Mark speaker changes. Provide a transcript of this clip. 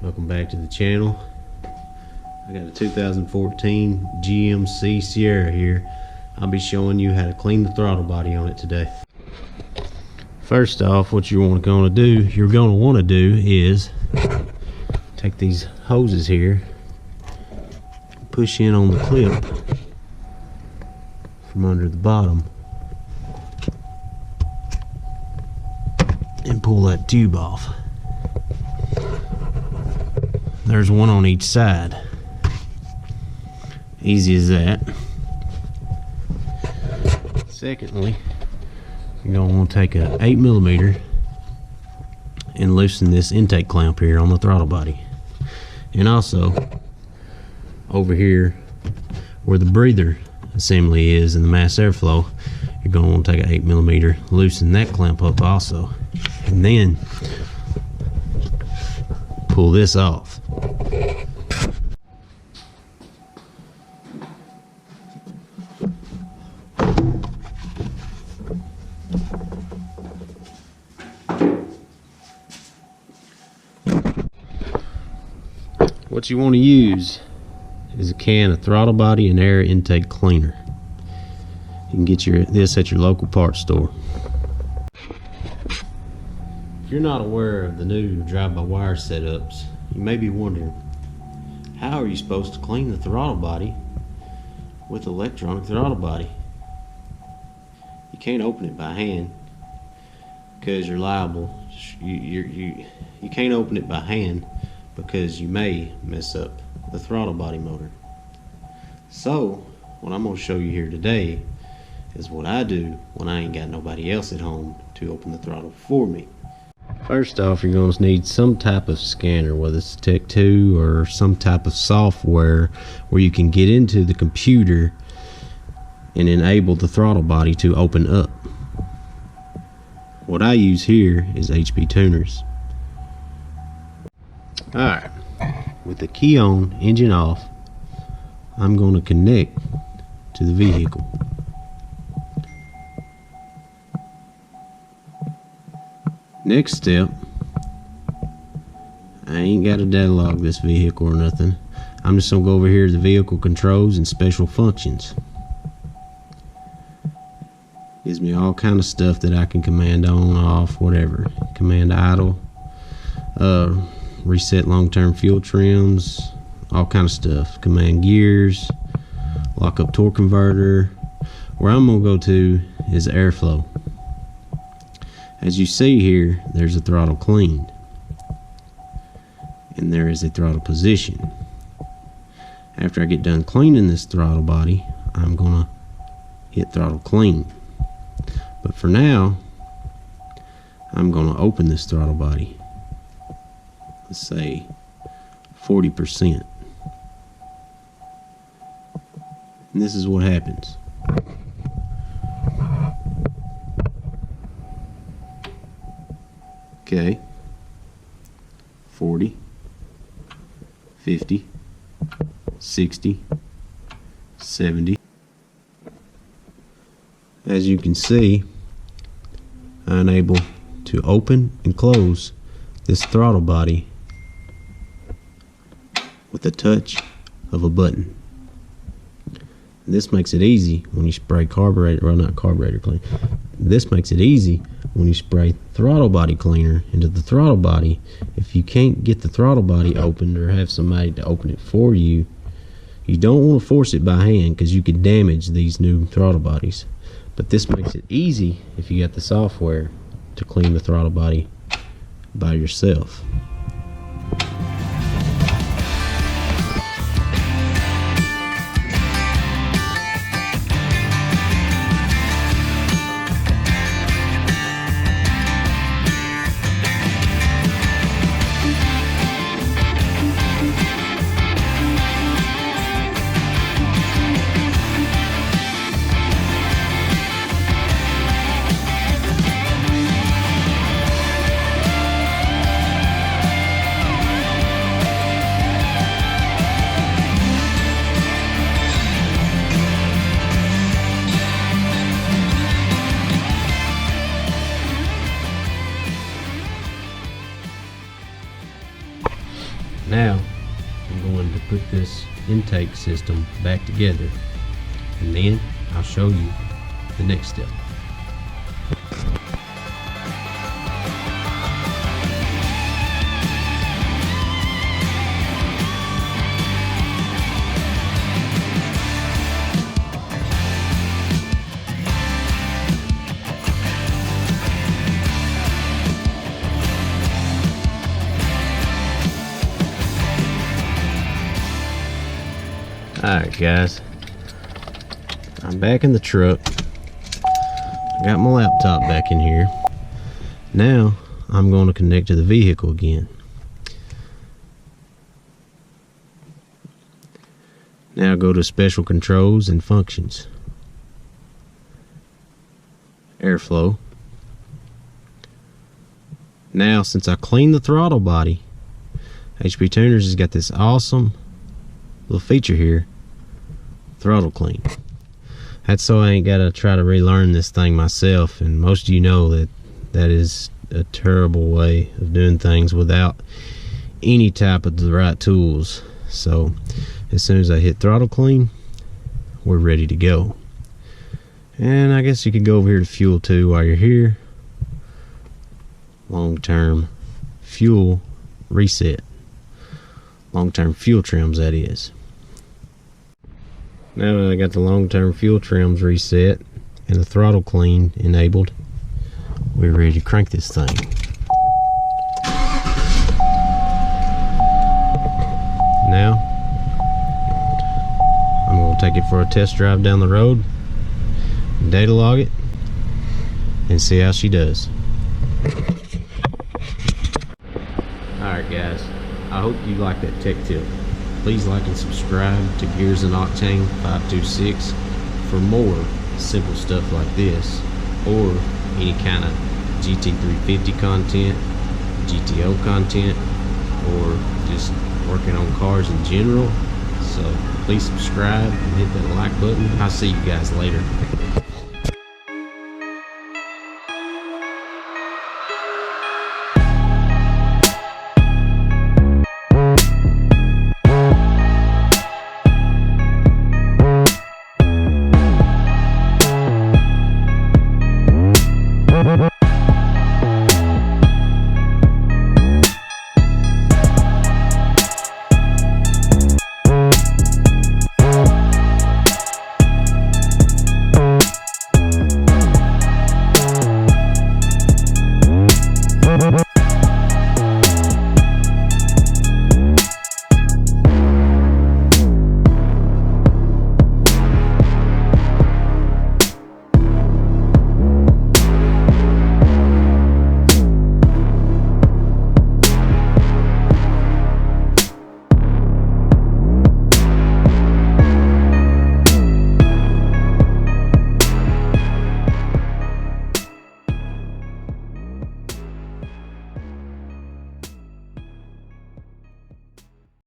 Speaker 1: Welcome back to the channel. I got a 2014 GMC Sierra here. I'll be showing you how to clean the throttle body on it today. First off, what you're going to do is take these hoses here, push in on the clip from under the bottom, and pull that tube off. There's one on each side. Easy as that. Secondly, you're going to want to take a 8mm and loosen this intake clamp here on the throttle body. And also, over here where the breather assembly is and the mass airflow, you're going to want to take an 8mm, loosen that clamp up also, and then pull this off. What you want to use is a can of throttle body and air intake cleaner. You can get this at your local parts store. If you're not aware of the new drive-by-wire setups, you may be wondering, how are you supposed to clean the throttle body with electronic throttle body? You can't open it by hand because you're liable. You can't open it by hand because you may mess up the throttle body motor. So what I'm going to show you here today is what I do when I ain't got nobody else at home to open the throttle for me. First off, you're going to need some type of scanner, whether it's Tech 2 or some type of software where you can get into the computer and enable the throttle body to open up. What I use here is HP tuners. Alright, with the key on, engine off, I'm going to connect to the vehicle. Next step, I ain't got to data log this vehicle or nothing. I'm just going to go over here to the vehicle controls and special functions. Gives me all kind of stuff that I can command on, off, whatever. Command idle, reset long-term fuel trims, all kind of stuff. Command gears, lock up torque converter. Where I'm going to go to is airflow. As you see here, there's a throttle cleaned, and there is a throttle position. After I get done cleaning this throttle body, I'm going to hit throttle clean. But for now, I'm going to open this throttle body. Let's say 40%. And this is what happens. Okay, 40, 50, 60, 70. As you can see, I'm able to open and close this throttle body with the touch of a button. And this makes it easy when you spray carburetor, well, not carburetor clean. This makes it easy when you spray throttle body cleaner into the throttle body. If you can't get the throttle body opened or have somebody to open it for you, you don't want to force it by hand because you could damage these new throttle bodies. But this makes it easy if you got the software to clean the throttle body by yourself. Now I'm going to put this intake system back together, and then I'll show you the next step. Alright guys, I'm back in the truck. I got my laptop back in here. Now I'm going to connect to the vehicle again. Now go to special controls and functions. Airflow. Now since I cleaned the throttle body, HP Tuners has got this awesome little feature here, throttle clean. That's so I ain't gotta try to relearn this thing myself, and most of you know that that is a terrible way of doing things without any type of the right tools. So as soon as I hit throttle clean, we're ready to go. And I guess you could go over here to fuel too while you're here. Long-term fuel reset. Long-term fuel trims, that is. Now that I got the long-term fuel trims reset and the throttle clean enabled, we're ready to crank this thing. Now I'm going to take it for a test drive down the road, data log it, and see how she does. Alright guys, I hope you like that tech tip. Please like and subscribe to Gears and Octane 526 for more simple stuff like this, or any kind of GT350 content, GTO content, or just working on cars in general. So please subscribe and hit that like button. I'll see you guys later.